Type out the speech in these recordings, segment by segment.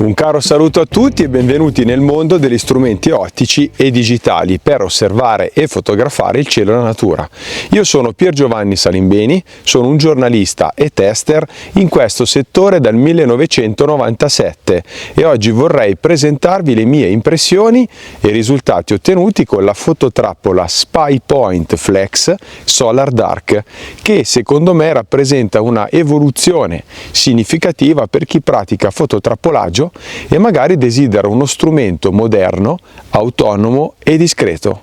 Un caro saluto a tutti e benvenuti nel mondo degli strumenti ottici e digitali per osservare e fotografare il cielo e la natura. Io sono Pier Giovanni Salimbeni, sono un giornalista e tester in questo settore dal 1997 e oggi vorrei presentarvi le mie impressioni e risultati ottenuti con la fototrappola SpyPoint Flex Solar Dark, che secondo me rappresenta una evoluzione significativa per chi pratica fototrappolaggio e magari desidera uno strumento moderno, autonomo e discreto.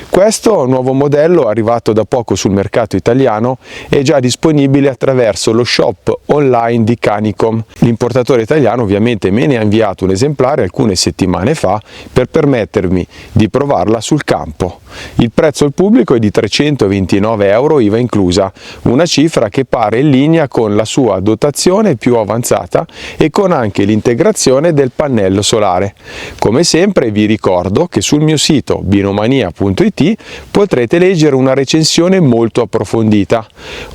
Questo nuovo modello, arrivato da poco sul mercato italiano, è già disponibile attraverso lo shop online di Canicom. L'importatore italiano ovviamente me ne ha inviato un esemplare alcune settimane fa per permettermi di provarla sul campo. Il prezzo al pubblico è di 329 euro IVA inclusa, una cifra che pare in linea con la sua dotazione più avanzata e con anche l'integrazione del pannello solare. Come sempre vi ricordo che sul mio sito binomania.it potrete leggere una recensione molto approfondita.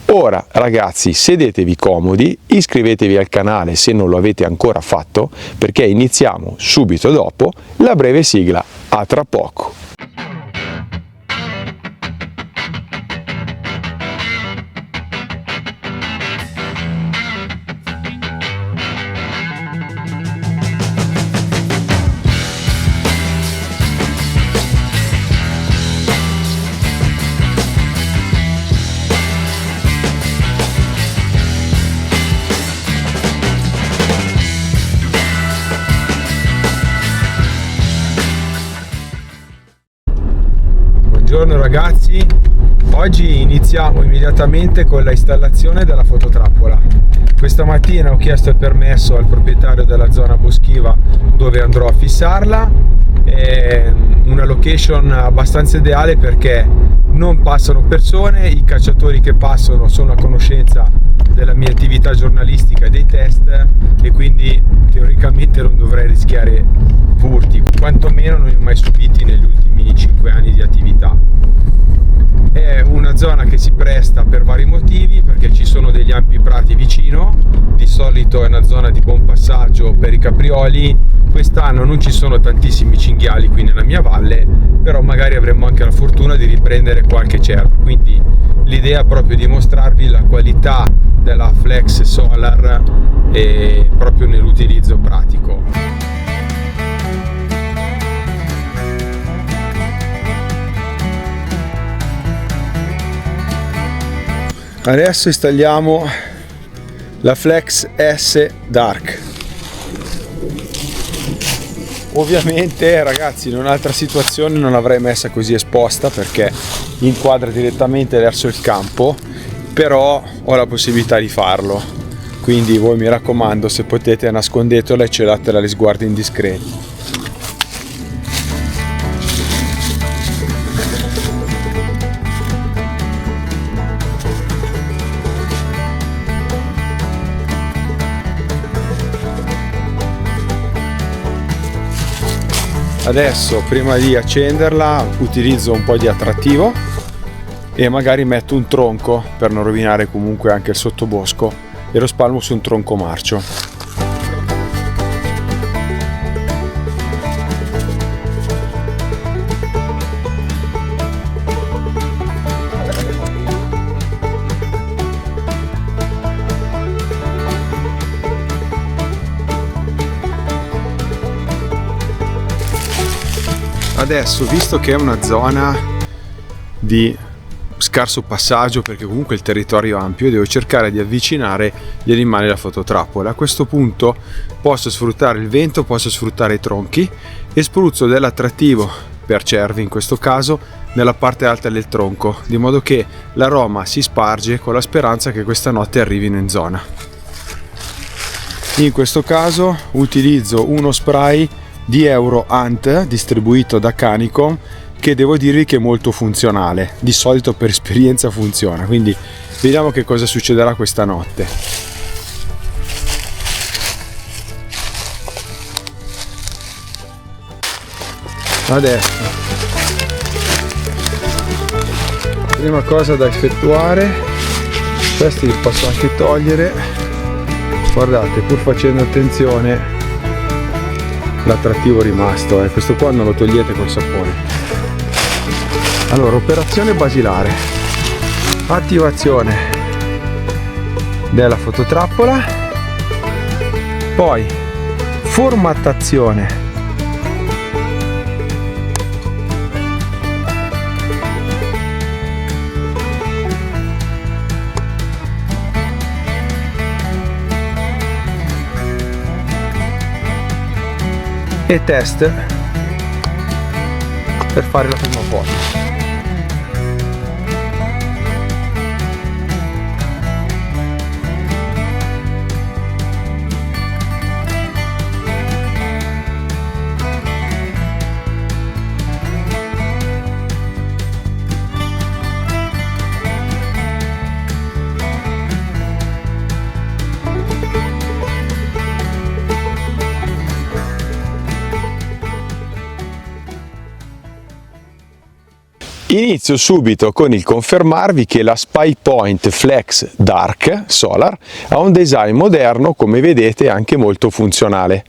Ora ragazzi, sedetevi comodi, iscrivetevi al canale se non lo avete ancora fatto, perché iniziamo subito dopo la breve sigla. A tra poco. Buongiorno ragazzi, oggi iniziamo immediatamente con la installazione della fototrappola. Questa mattina ho chiesto il permesso al proprietario della zona boschiva dove andrò a fissarla. È una location abbastanza ideale perché non passano persone, i cacciatori che passano sono a conoscenza della mia attività giornalistica e dei test e quindi teoricamente non dovrei rischiare furti, quantomeno non li ho mai subiti negli ultimi 5 anni di attività. È una zona che si presta per vari motivi, perché ci sono degli ampi prati vicino, di solito è una zona di buon passaggio per i caprioli. Quest'anno non ci sono tantissimi cinghiali qui nella mia valle, però magari avremo anche la fortuna di riprendere qualche cervo, quindi l'idea è proprio di mostrarvi la qualità della Flex Solar e proprio nell'utilizzo pratico. Adesso installiamo la Flex S Dark. Ovviamente ragazzi, in un'altra situazione non l'avrei messa così esposta perché inquadra direttamente verso il campo, però ho la possibilità di farlo, quindi voi mi raccomando, se potete nascondetela e celatela agli sguardi indiscreti. Adesso prima di accenderla utilizzo un po' di attrattivo e magari metto un tronco per non rovinare comunque anche il sottobosco e lo spalmo su un tronco marcio. Adesso, visto che è una zona di scarso passaggio, perché comunque il territorio è ampio, devo cercare di avvicinare gli animali alla fototrappola. A questo punto posso sfruttare il vento, posso sfruttare i tronchi e spruzzo dell'attrattivo per cervi in questo caso nella parte alta del tronco, di modo che l'aroma si sparge con la speranza che questa notte arrivino in zona. In questo caso utilizzo uno spray di Euro Ant distribuito da Canicom, che devo dirvi che è molto funzionale, di solito per esperienza funziona, quindi vediamo che cosa succederà questa notte. Adesso prima cosa da effettuare, questi li posso anche togliere, guardate, pur facendo attenzione l'attrattivo rimasto, questo qua non lo togliete col sapone. Allora, operazione basilare, attivazione della fototrappola, poi formattazione e test per fare la prima foto. Inizio subito con il confermarvi che la SpyPoint Flex Dark Solar ha un design moderno, come vedete anche molto funzionale.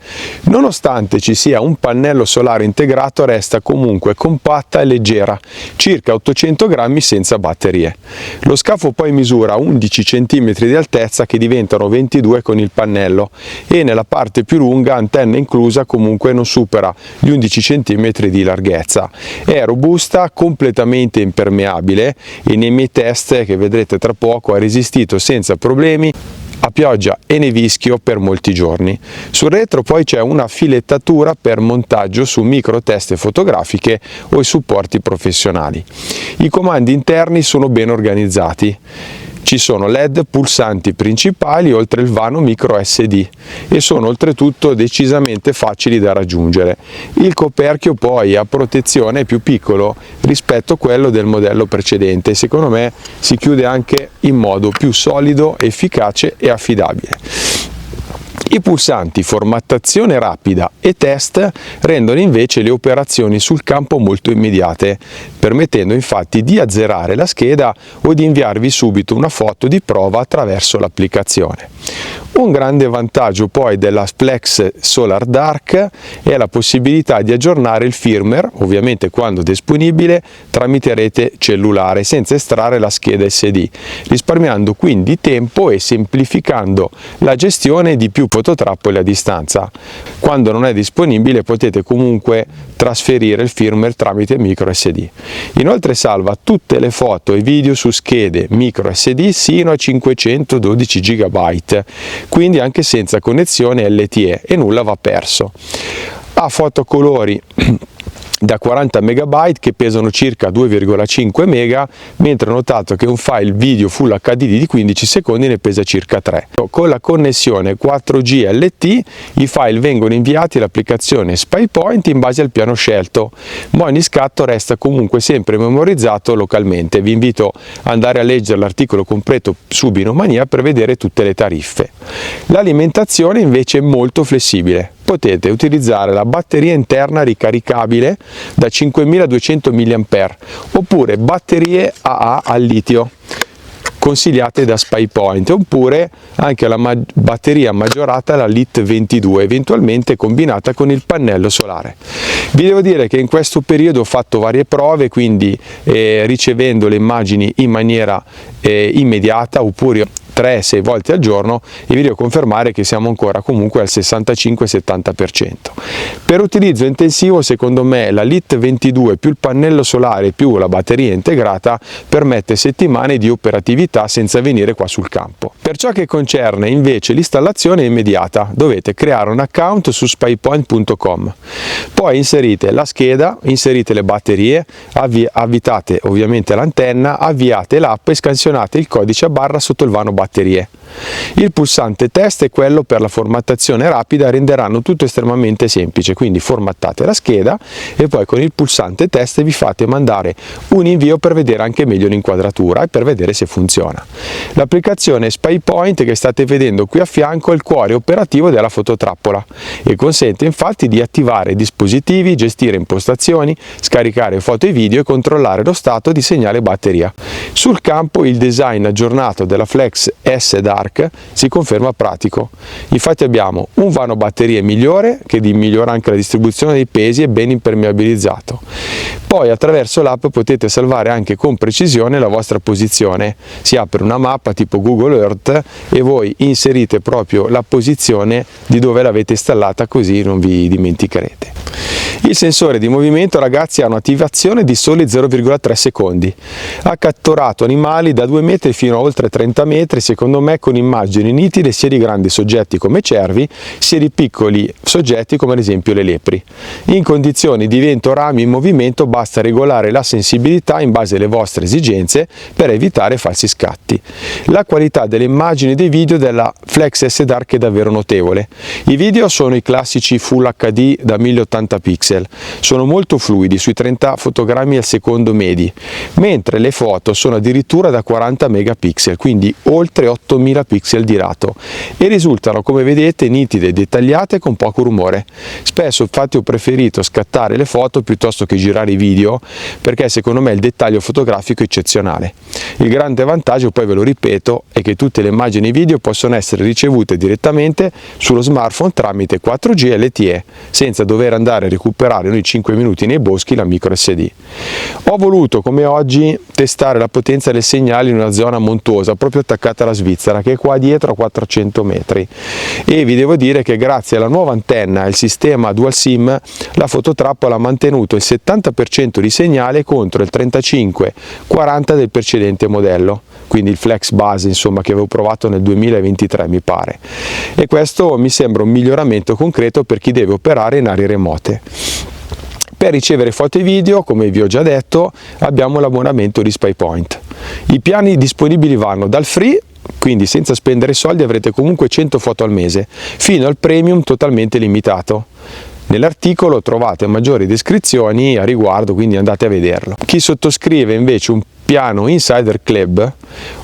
Nonostante ci sia un pannello solare integrato, resta comunque compatta e leggera, circa 800 grammi senza batterie. Lo scafo poi misura 11 cm di altezza che diventano 22 con il pannello e nella parte più lunga, antenna inclusa, comunque non supera gli 11 cm di larghezza. È robusta, completamente impermeabile e nei miei test, che vedrete tra poco, ha resistito senza problemi a pioggia e nevischio per molti giorni. Sul retro poi c'è una filettatura per montaggio su micro teste fotografiche o i supporti professionali. I comandi interni sono ben organizzati. Ci sono LED pulsanti principali oltre il vano micro SD e sono oltretutto decisamente facili da raggiungere. Il coperchio poi a protezione è più piccolo rispetto a quello del modello precedente e secondo me si chiude anche in modo più solido, efficace e affidabile. I pulsanti formattazione rapida e test rendono invece le operazioni sul campo molto immediate, permettendo infatti di azzerare la scheda o di inviarvi subito una foto di prova attraverso l'applicazione. Un grande vantaggio poi della Flex Solar Dark è la possibilità di aggiornare il firmware, ovviamente quando disponibile, tramite rete cellulare senza estrarre la scheda SD, risparmiando quindi tempo e semplificando la gestione di più fototrappole a distanza. Quando non è disponibile potete comunque trasferire il firmware tramite micro SD. Inoltre salva tutte le foto e video su schede micro SD sino a 512 GB, quindi anche senza connessione LTE e nulla va perso. Ha fotocolori da 40 MB che pesano circa 2,5 MB, mentre ho notato che un file video Full HD di 15 secondi ne pesa circa 3. Con la connessione 4G LTE i file vengono inviati all'applicazione SpyPoint in base al piano scelto, ma ogni scatto resta comunque sempre memorizzato localmente. Vi invito ad andare a leggere l'articolo completo su Binomania per vedere tutte le tariffe. L'alimentazione invece è molto flessibile. Potete utilizzare la batteria interna ricaricabile da 5200 mAh oppure batterie AA al litio consigliate da SpyPoint, oppure anche la batteria maggiorata, la LIT22, eventualmente combinata con il pannello solare. Vi devo dire che in questo periodo ho fatto varie prove, quindi ricevendo le immagini in maniera immediata oppure 3-6 volte al giorno, e vi devo confermare che siamo ancora comunque al 65-70%. Per utilizzo intensivo, secondo me, la LIT22 più il pannello solare più la batteria integrata permette settimane di operatività senza venire qua sul campo. Per ciò che concerne invece l'installazione è immediata, dovete creare un account su spypoint.com, poi inserite la scheda, inserite le batterie, avvitate ovviamente l'antenna, avviate l'app e scansionate il codice a barra sotto il vano batterie. Il pulsante test e quello per la formattazione rapida renderanno tutto estremamente semplice, quindi formattate la scheda e poi con il pulsante test vi fate mandare un invio per vedere anche meglio l'inquadratura e per vedere se funziona. L'applicazione SpyPoint che state vedendo qui a fianco è il cuore operativo della fototrappola e consente infatti di attivare dispositivi, gestire impostazioni, scaricare foto e video e controllare lo stato di segnale batteria. Sul campo il design aggiornato della Flex S Dark Dark si conferma pratico. Infatti abbiamo un vano batterie migliore, che migliora anche la distribuzione dei pesi e ben impermeabilizzato. Poi attraverso l'app potete salvare anche con precisione la vostra posizione. Si apre una mappa tipo Google Earth e voi inserite proprio la posizione di dove l'avete installata, così non vi dimenticherete. Il sensore di movimento, ragazzi, ha un'attivazione di soli 0,3 secondi. Ha catturato animali da 2 metri fino a oltre 30 metri, secondo me con immagini nitide sia di grandi soggetti come cervi, sia di piccoli soggetti come ad esempio le lepri. In condizioni di vento o rami in movimento basta regolare la sensibilità in base alle vostre esigenze per evitare falsi scatti. La qualità delle immagini e dei video della Flex S Dark è davvero notevole. I video sono i classici Full HD da 1080 pixel, sono molto fluidi, sui 30 fotogrammi al secondo medi, mentre le foto sono addirittura da 40 megapixel, quindi oltre 8000 pixel di lato, e risultano, come vedete, nitide, dettagliate con poco rumore. Spesso infatti ho preferito scattare le foto piuttosto che girare i video, perché secondo me il dettaglio fotografico è eccezionale. Il grande vantaggio, poi ve lo ripeto, è che tutte le immagini e video possono essere ricevute direttamente sullo smartphone tramite 4G e LTE, senza dover andare a recuperare ogni 5 minuti nei boschi la micro SD. Ho voluto, come oggi, testare la potenza del segnale in una zona montuosa proprio attaccata alla Svizzera, che è qua dietro a 400 metri, e vi devo dire che grazie alla nuova antenna e al sistema Dual SIM la fototrappola ha mantenuto il 70% di segnale contro il 35-40 del precedente modello, quindi il Flex base, insomma, che avevo provato nel 2023 mi pare, e questo mi sembra un miglioramento concreto per chi deve operare in aree remote. Per ricevere foto e video, come vi ho già detto, abbiamo l'abbonamento di SpyPoint. I piani disponibili vanno dal free, quindi senza spendere soldi avrete comunque 100 foto al mese, fino al premium totalmente limitato. Nell'articolo trovate maggiori descrizioni a riguardo, quindi andate a vederlo. Chi sottoscrive invece un piano Insider Club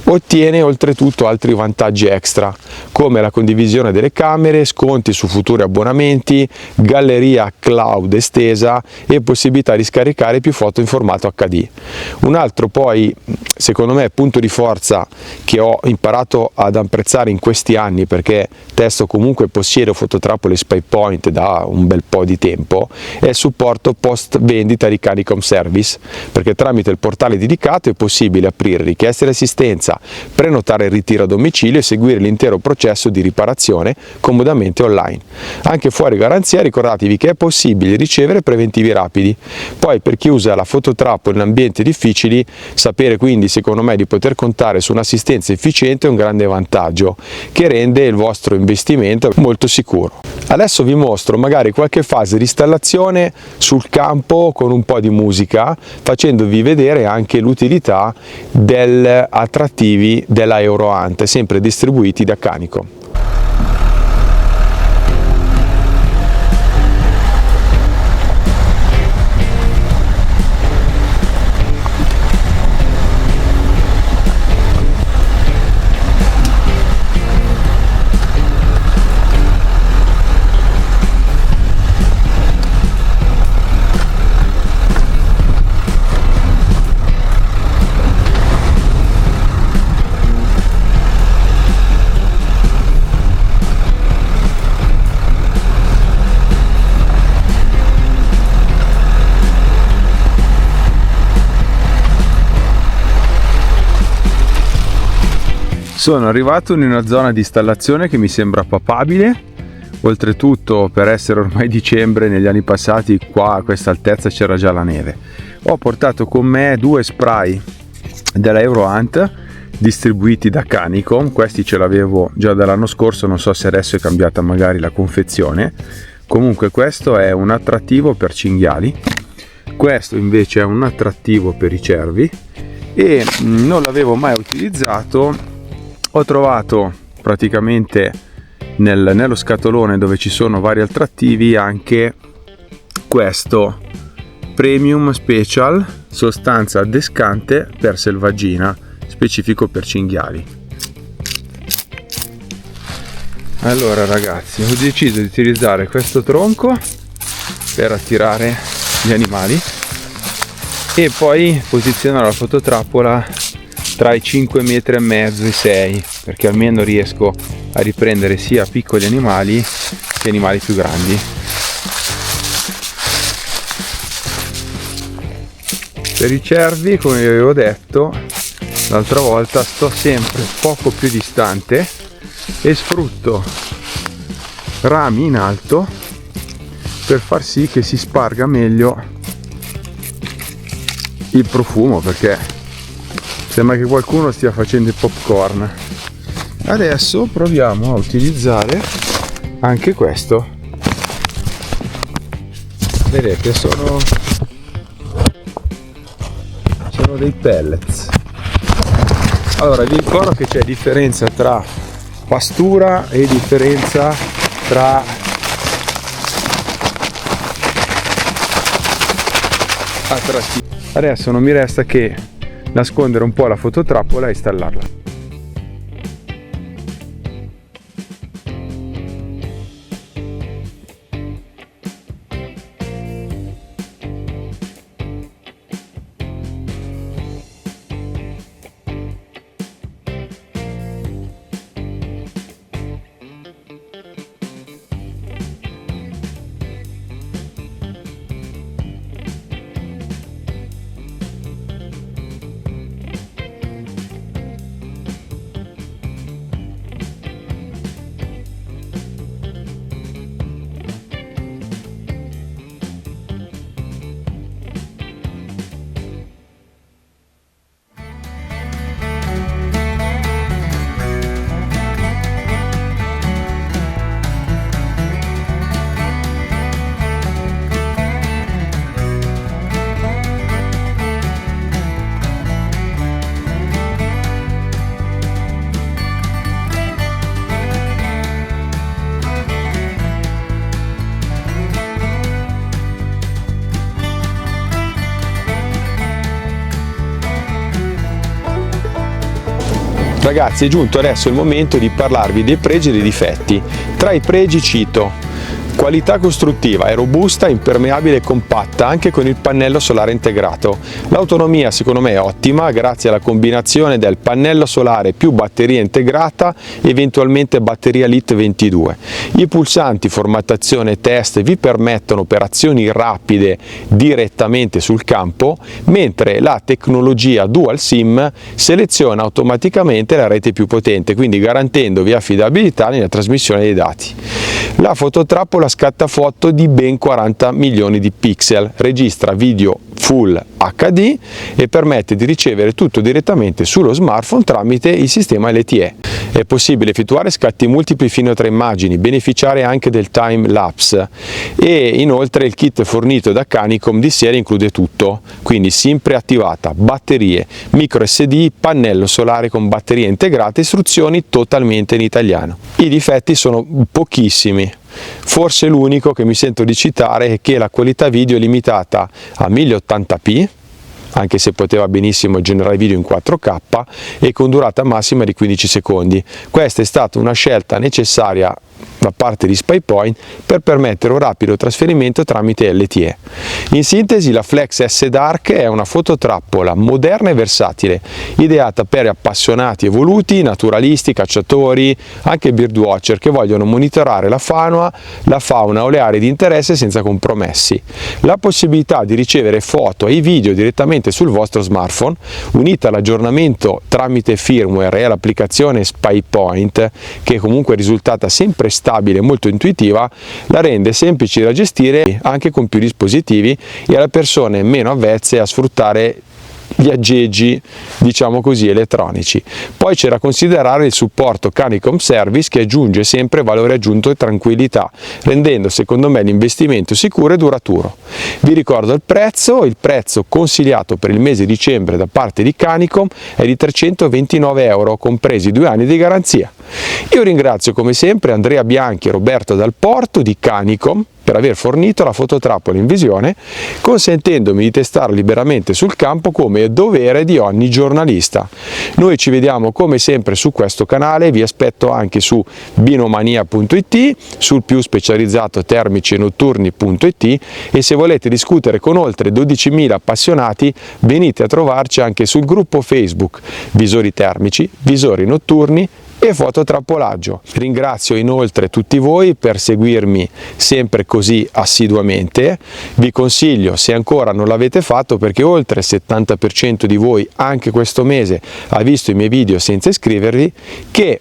ottiene oltretutto altri vantaggi extra, come la condivisione delle camere, sconti su futuri abbonamenti, galleria cloud estesa e possibilità di scaricare più foto in formato HD. Un altro poi, secondo me, punto di forza che ho imparato ad apprezzare in questi anni, perché testo comunque possiedo fototrappole SpyPoint da un bel po' di tempo, è il supporto post vendita di Canicom Service, perché tramite il portale dedicato è possibile aprire richieste di assistenza, prenotare il ritiro a domicilio e seguire l'intero processo di riparazione comodamente online. Anche fuori garanzia, ricordatevi che è possibile ricevere preventivi rapidi. Poi, per chi usa la fototrappola in ambienti difficili, sapere quindi, secondo me, di poter contare su un'assistenza efficiente è un grande vantaggio che rende il vostro investimento molto sicuro. Adesso vi mostro magari qualche fase di installazione sul campo con un po' di musica, facendovi vedere anche l'utilità degli attrattivi della Eurohunt, sempre distribuiti da Canicom. Sono arrivato in una zona di installazione che mi sembra papabile, oltretutto per essere ormai dicembre, negli anni passati qua a questa altezza c'era già la neve. Ho portato con me 2 spray della Eurohunt distribuiti da Canicom, questi ce l'avevo già dall'anno scorso, non so se adesso è cambiata magari la confezione. Comunque questo è un attrattivo per cinghiali, questo invece è un attrattivo per i cervi e non l'avevo mai utilizzato. Ho trovato praticamente nello scatolone dove ci sono vari attrattivi anche questo Premium Special, sostanza addescante per selvaggina, specifico per cinghiali. Allora ragazzi, ho deciso di utilizzare questo tronco per attirare gli animali e poi posizionare la fototrappola tra i 5,5 metri e i 6, perché almeno riesco a riprendere sia piccoli animali che animali più grandi. Per i cervi, come vi avevo detto l'altra volta, sto sempre poco più distante e sfrutto rami in alto per far sì che si sparga meglio il profumo, perché sembra che qualcuno stia facendo il popcorn. Adesso proviamo a utilizzare anche questo. Vedete, sono dei pellets. Allora, vi ricordo che c'è differenza tra pastura e differenza tra attrattivo. Adesso non mi resta che nascondere un po' la fototrappola e installarla. Ragazzi, è giunto adesso il momento di parlarvi dei pregi e dei difetti. Tra i pregi cito: qualità costruttiva, è robusta, impermeabile e compatta anche con il pannello solare integrato. L'autonomia secondo me è ottima grazie alla combinazione del pannello solare più batteria integrata, eventualmente batteria LiT22. I pulsanti formattazione test vi permettono operazioni rapide direttamente sul campo, mentre la tecnologia Dual SIM seleziona automaticamente la rete più potente, quindi garantendovi affidabilità nella trasmissione dei dati. La fototrappola scatta foto di ben 40 milioni di pixel, registra video Full HD e permette di ricevere tutto direttamente sullo smartphone tramite il sistema LTE. È possibile effettuare scatti multipli fino a 3 immagini, beneficiare anche del time lapse e inoltre il kit fornito da Canicom di serie include tutto, quindi SIM preattivata, batterie, micro SD, pannello solare con batterie integrate, istruzioni totalmente in italiano. I difetti sono pochissimi. Forse l'unico che mi sento di citare è che la qualità video è limitata a 1080p, anche se poteva benissimo generare video in 4K e con durata massima di 15 secondi. Questa è stata una scelta necessaria da parte di SpyPoint per permettere un rapido trasferimento tramite LTE. In sintesi, la Flex S Dark è una fototrappola moderna e versatile, ideata per appassionati evoluti, naturalisti, cacciatori, anche birdwatcher che vogliono monitorare la fauna o le aree di interesse senza compromessi. La possibilità di ricevere foto e video direttamente sul vostro smartphone, unita all'aggiornamento tramite firmware e all'applicazione SpyPoint, che comunque è risultata sempre stabile e molto intuitiva, la rende semplice da gestire anche con più dispositivi e alle persone meno avvezze a sfruttare gli aggeggi, diciamo così, elettronici. Poi c'è da considerare il supporto Canicom Service, che aggiunge sempre valore aggiunto e tranquillità, rendendo secondo me l'investimento sicuro e duraturo. Vi ricordo il prezzo consigliato per il mese di dicembre da parte di Canicom è di 329 euro, compresi 2 anni di garanzia. Io ringrazio come sempre Andrea Bianchi e Roberto Dal Porto di Canicom per aver fornito la fototrappola in visione, consentendomi di testare liberamente sul campo come è dovere di ogni giornalista. Noi ci vediamo come sempre su questo canale, vi aspetto anche su binomania.it, sul più specializzato termicinotturni.it, e se volete discutere con oltre 12.000 appassionati venite a trovarci anche sul gruppo Facebook Visori Termici, Visori Notturni e fototrappolaggio. Ringrazio inoltre tutti voi per seguirmi sempre così assiduamente. Vi consiglio, se ancora non l'avete fatto, perché oltre il 70% di voi anche questo mese ha visto i miei video senza iscrivervi, che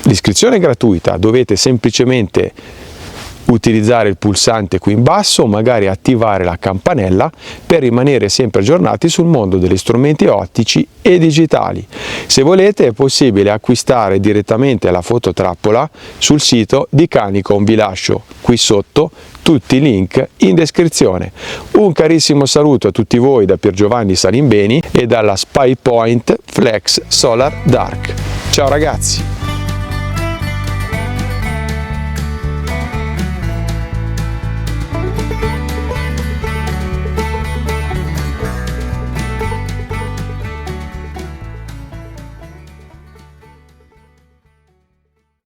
l'iscrizione è gratuita, dovete semplicemente utilizzare il pulsante qui in basso o magari attivare la campanella per rimanere sempre aggiornati sul mondo degli strumenti ottici e digitali. Se volete è possibile acquistare direttamente la fototrappola sul sito di Canicom, vi lascio qui sotto tutti i link in descrizione. Un carissimo saluto a tutti voi da Piergiovanni Salimbeni e dalla SpyPoint Flex Solar Dark. Ciao ragazzi!